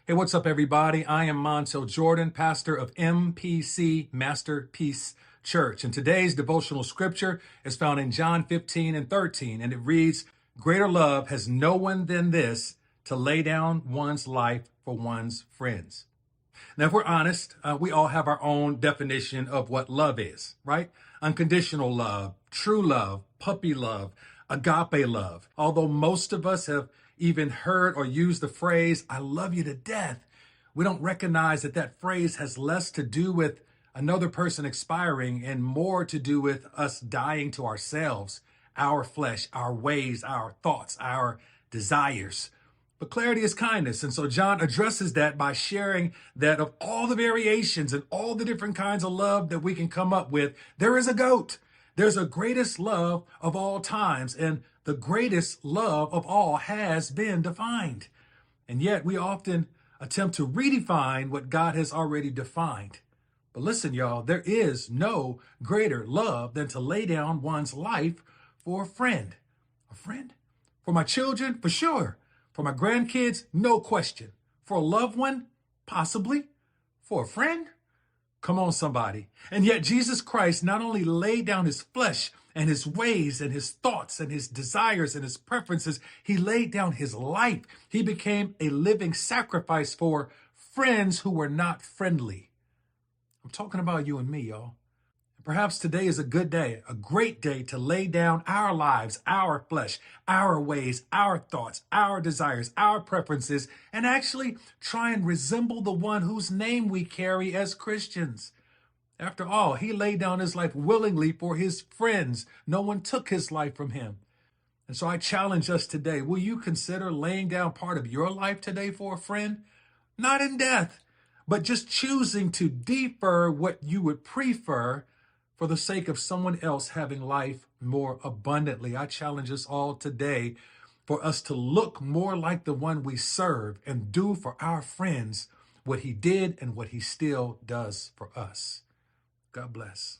Hey, what's up, everybody? I am Montell Jordan, pastor of MPC Masterpiece Church. And today's devotional scripture is found in John 15:13, and it reads, "Greater love has no one than this, to lay down one's life for one's friends." Now, if we're honest, we all have our own definition of what love is, right? Unconditional love, true love, puppy love, agape love. Although most of us have even heard or used the phrase, "I love you to death," we don't recognize that that phrase has less to do with another person expiring and more to do with us dying to ourselves, our flesh, our ways, our thoughts, our desires. But clarity is kindness. And so John addresses that by sharing that of all the variations and all the different kinds of love that we can come up with, there is a GOAT. There's a greatest love of all times, and the greatest love of all has been defined. And yet we often attempt to redefine what God has already defined. But listen, y'all, there is no greater love than to lay down one's life for a friend. A friend? For my children, for sure. For my grandkids, no question. For a loved one, possibly. For a friend? Come on, somebody. And yet Jesus Christ not only laid down his flesh and his ways and his thoughts and his desires and his preferences, he laid down his life. He became a living sacrifice for friends who were not friendly. I'm talking about you and me, y'all. Perhaps today is a good day, a great day to lay down our lives, our flesh, our ways, our thoughts, our desires, our preferences, and actually try and resemble the one whose name we carry as Christians. After all, he laid down his life willingly for his friends. No one took his life from him. And so I challenge us today, will you consider laying down part of your life today for a friend? Not in death, but just choosing to defer what you would prefer for the sake of someone else having life more abundantly. I challenge us all today for us to look more like the one we serve and do for our friends what he did and what he still does for us. God bless.